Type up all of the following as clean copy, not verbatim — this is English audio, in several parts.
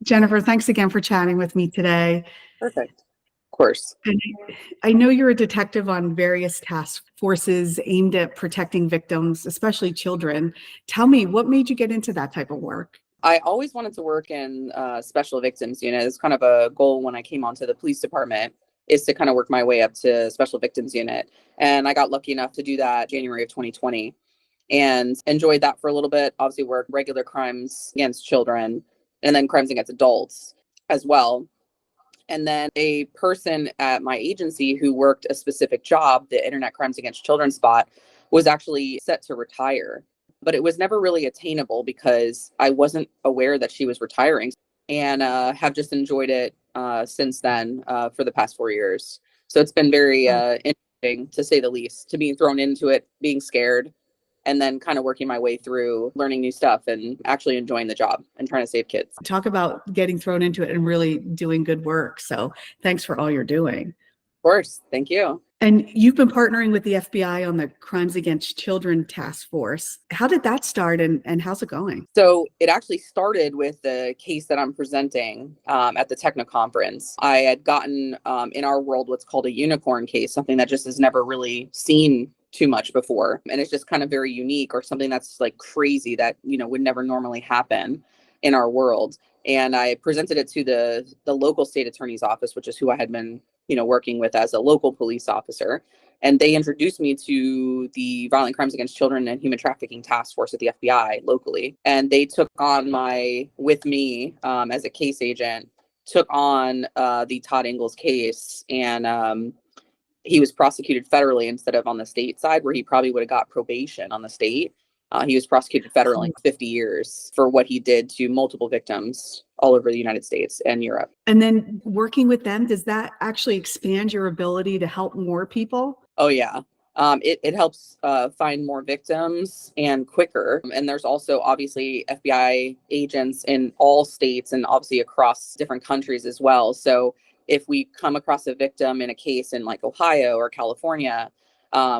Jennifer, thanks again for chatting with me today. Perfect. Of course. And I know you're a detective on various task forces aimed at protecting victims, especially children. Tell me, what made you get into that type of work? I always wanted to work in special victims unit. It's kind of a goal when I came onto the police department, is to kind of work my way up to special victims unit. And I got lucky enough to do that January of 2020 and enjoyed that for a little bit. Obviously worked regular crimes against children and then crimes against adults as well. And then a person at my agency who worked a specific job, the Internet Crimes Against Children spot, was actually set to retire. But it was never really attainable because I wasn't aware that she was retiring, and have just enjoyed it since then for the past 4 years. So it's been very interesting, to say the least, to being thrown into it, being scared, and then kind of working my way through learning new stuff and actually enjoying the job and trying to save kids. Talk about getting thrown into it and really doing good work. So thanks for all you're doing. Of course. Thank you. And you've been partnering with the FBI on the Crimes Against Children Task Force. How did that start and how's it going? So it actually started with the case that I'm presenting at the Techno conference. I had gotten in our world what's called a unicorn case, something that just is never really seen too much before. And it's just kind of very unique, or something that's like crazy that, would never normally happen in our world. And I presented it to the local state attorney's office, which is who I had been, working with as a local police officer. And they introduced me to the Violent Crimes Against Children and Human Trafficking Task Force at the FBI locally. And they took on with me as a case agent, took on the Todd Engles case. And he was prosecuted federally instead of on the state side, where he probably would have got probation on the state. He was prosecuted federally 50 years for what he did to multiple victims all over the United States and Europe. And then working with them, does that actually expand your ability to help more people? Oh, yeah. It helps find more victims and quicker. And there's also obviously FBI agents in all states and obviously across different countries as well. So if we come across a victim in a case in like Ohio or California,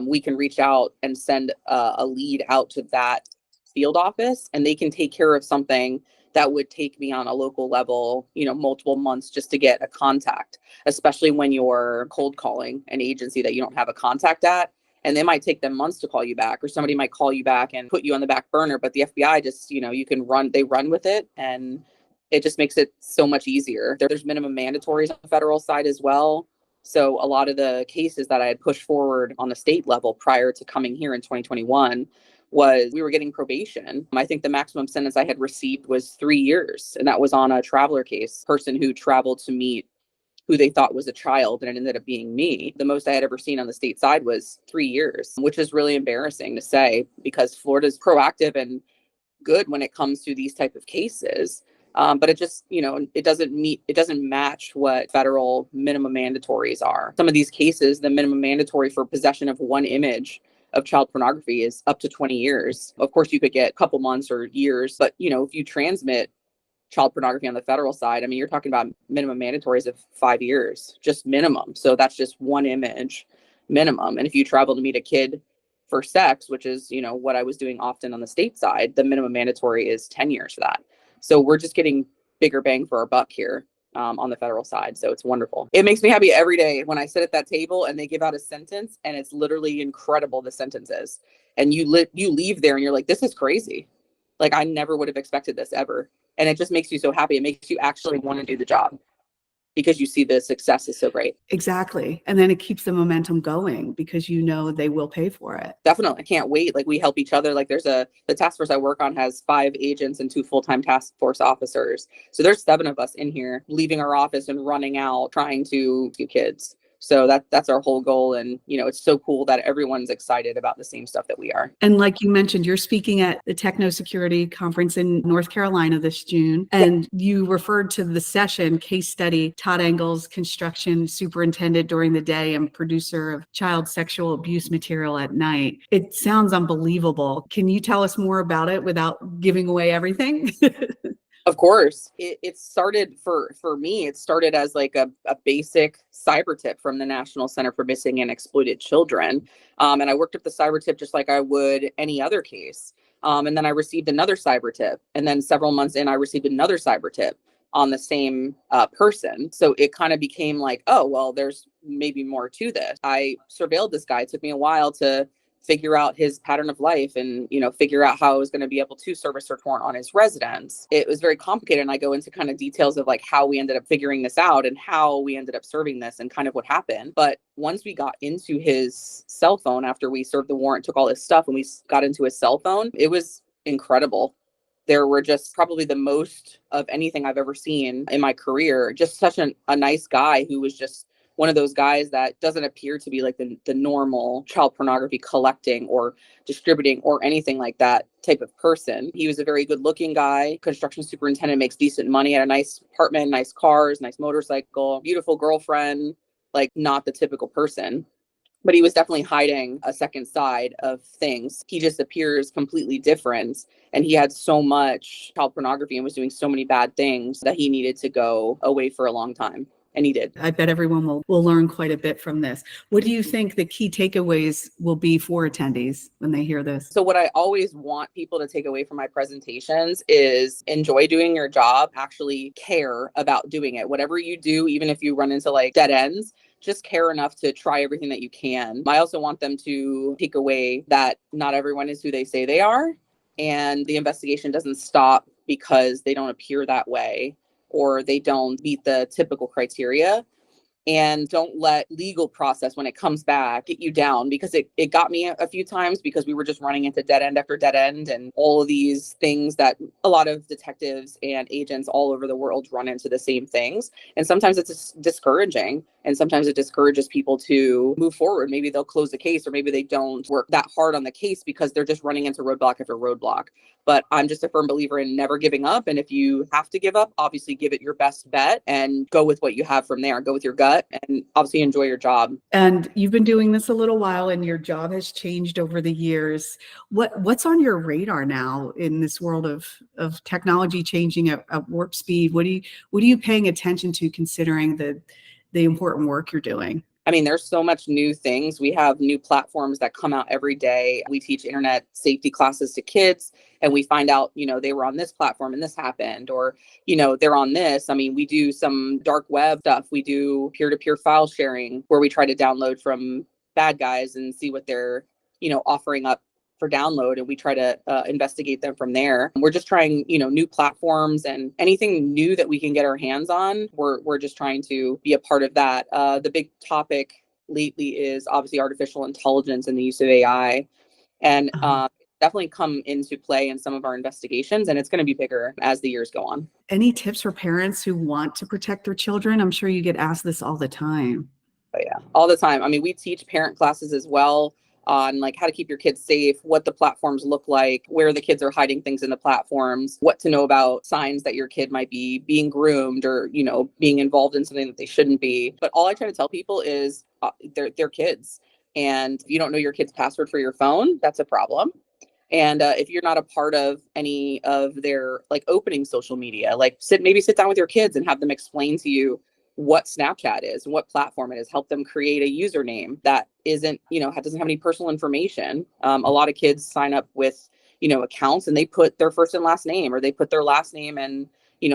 we can reach out and send a lead out to that field office, and they can take care of something that would take me on a local level, multiple months just to get a contact, especially when you're cold calling an agency that you don't have a contact at. And they might take them months to call you back, or somebody might call you back and put you on the back burner. But the FBI just, they run with it, and it just makes it so much easier. There's minimum mandatories on the federal side as well. So a lot of the cases that I had pushed forward on the state level prior to coming here in 2021 was we were getting probation. I think the maximum sentence I had received was 3 years. And that was on a traveler case, person who traveled to meet who they thought was a child, and it ended up being me. The most I had ever seen on the state side was 3 years, which is really embarrassing to say, because Florida's proactive and good when it comes to these type of cases. But it just, it doesn't match what federal minimum mandatories are. Some of these cases, the minimum mandatory for possession of one image of child pornography is up to 20 years. Of course, you could get a couple months or years, but, if you transmit child pornography on the federal side, I mean, you're talking about minimum mandatories of 5 years, just minimum. So that's just one image minimum. And if you travel to meet a kid for sex, which is, what I was doing often on the state side, the minimum mandatory is 10 years for that. So we're just getting bigger bang for our buck here on the federal side. So it's wonderful. It makes me happy every day when I sit at that table and they give out a sentence, and it's literally incredible, the sentence is. And you leave there and you're like, this is crazy. Like, I never would have expected this ever. And it just makes you so happy. It makes you actually want to do the job, because you see the success is so great. Exactly. And then it keeps the momentum going because they will pay for it. Definitely. I can't wait. Like, we help each other. Like, the task force I work on has 5 agents and 2 full-time task force officers. So there's 7 of us in here leaving our office and running out trying to do kids. So that's our whole goal. And, it's so cool that everyone's excited about the same stuff that we are. And like you mentioned, you're speaking at the Techno Security Conference in North Carolina this June. And you referred to the session, case study, Todd Engles Construction Superintendent during the day and producer of child sexual abuse material at night. It sounds unbelievable. Can you tell us more about it without giving away everything? Of course. It started for me, it started as like a basic cyber tip from the National Center for Missing and Exploited Children. And I worked up the cyber tip just like I would any other case. And then I received another cyber tip. And then several months in, I received another cyber tip. on the same person. So it kind of became like, oh, well, there's maybe more to this. I surveilled this guy. It took me a while to figure out his pattern of life and, figure out how I was going to be able to service search warrant on his residence. It was very complicated. And I go into kind of details of like how we ended up figuring this out and how we ended up serving this and kind of what happened. But once we got into his cell phone, after we served the warrant, took all his stuff, and we got into his cell phone, it was incredible. There were just probably the most of anything I've ever seen in my career. Just such a nice guy who was just one of those guys that doesn't appear to be like the normal child pornography collecting or distributing or anything like that type of person. He was a very good looking guy, construction superintendent, makes decent money, had a nice apartment, nice cars, nice motorcycle, beautiful girlfriend, like not the typical person. But he was definitely hiding a second side of things. He just appears completely different. And he had so much child pornography and was doing so many bad things that he needed to go away for a long time. And he did. I bet everyone will learn quite a bit from this. What do you think the key takeaways will be for attendees when they hear this? So what I always want people to take away from my presentations is enjoy doing your job, actually care about doing it. Whatever you do, even if you run into like dead ends, just care enough to try everything that you can. I also want them to take away that not everyone is who they say they are. And the investigation doesn't stop because they don't appear that way or they don't meet the typical criteria. And don't let legal process, when it comes back, get you down, because it got me a few times because we were just running into dead end after dead end and all of these things that a lot of detectives and agents all over the world run into the same things. And sometimes it's discouraging, and sometimes it discourages people to move forward. Maybe they'll close the case, or maybe they don't work that hard on the case because they're just running into roadblock after roadblock. But I'm just a firm believer in never giving up. And if you have to give up, obviously give it your best bet and go with what you have from there. Go with your gut and obviously enjoy your job. And you've been doing this a little while and your job has changed over the years. What's on your radar now in this world of technology changing at warp speed? What are you paying attention to, considering the important work you're doing? I mean, there's so much new things. We have new platforms that come out every day. We teach internet safety classes to kids and we find out, they were on this platform and this happened, or, they're on this. I mean, we do some dark web stuff. We do peer-to-peer file sharing where we try to download from bad guys and see what they're, offering up for download, and we try to investigate them from there. We're just trying, new platforms and anything new that we can get our hands on. We're just trying to be a part of that. The big topic lately is obviously artificial intelligence and the use of AI, and definitely come into play in some of our investigations, and it's going to be bigger as the years go on. Any tips for parents who want to protect their children? I'm sure you get asked this all the time. But yeah, all the time. I mean, we teach parent classes as well on like how to keep your kids safe, what the platforms look like, where the kids are hiding things in the platforms, what to know about signs that your kid might be being groomed or, being involved in something that they shouldn't be. But all I try to tell people is they're kids. And if you don't know your kid's password for your phone, that's a problem. And if you're not a part of any of their like opening social media, like sit down with your kids and have them explain to you what Snapchat is and what platform it is. Help them create a username that isn't, doesn't have any personal information. A lot of kids sign up with, accounts and they put their first and last name, or they put their last name and,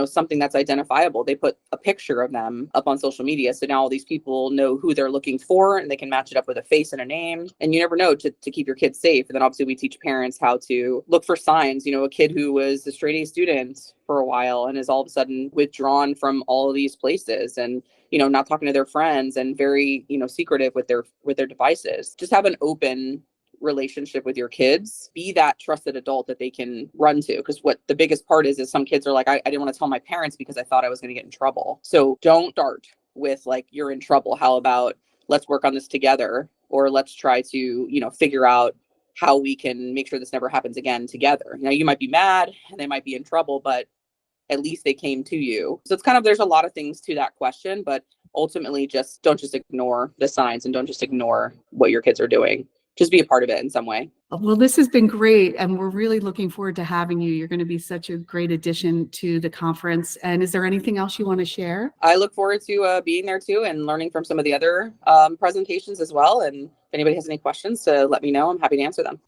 something that's identifiable. They put a picture of them up on social media. So now all these people know who they're looking for and they can match it up with a face and a name. And you never know, to keep your kids safe. And then obviously we teach parents how to look for signs. A kid who was a straight A student for a while and is all of a sudden withdrawn from all of these places and, not talking to their friends and very, secretive with their devices. Just have an open relationship with your kids. Be that trusted adult that they can run to. Because what the biggest part is some kids are like, I didn't want to tell my parents because I thought I was going to get in trouble. So don't start with like, you're in trouble. How about let's work on this together? Or let's try to, figure out how we can make sure this never happens again together. You might be mad and they might be in trouble, but at least they came to you. So it's kind of, there's a lot of things to that question, but ultimately don't just ignore the signs and don't just ignore what your kids are doing. Just be a part of it in some way. Well, this has been great, and we're really looking forward to having you. You're going to be such a great addition to the conference. And is there anything else you want to share? I look forward to being there too and learning from some of the other presentations as well. And if anybody has any questions, let me know. I'm happy to answer them.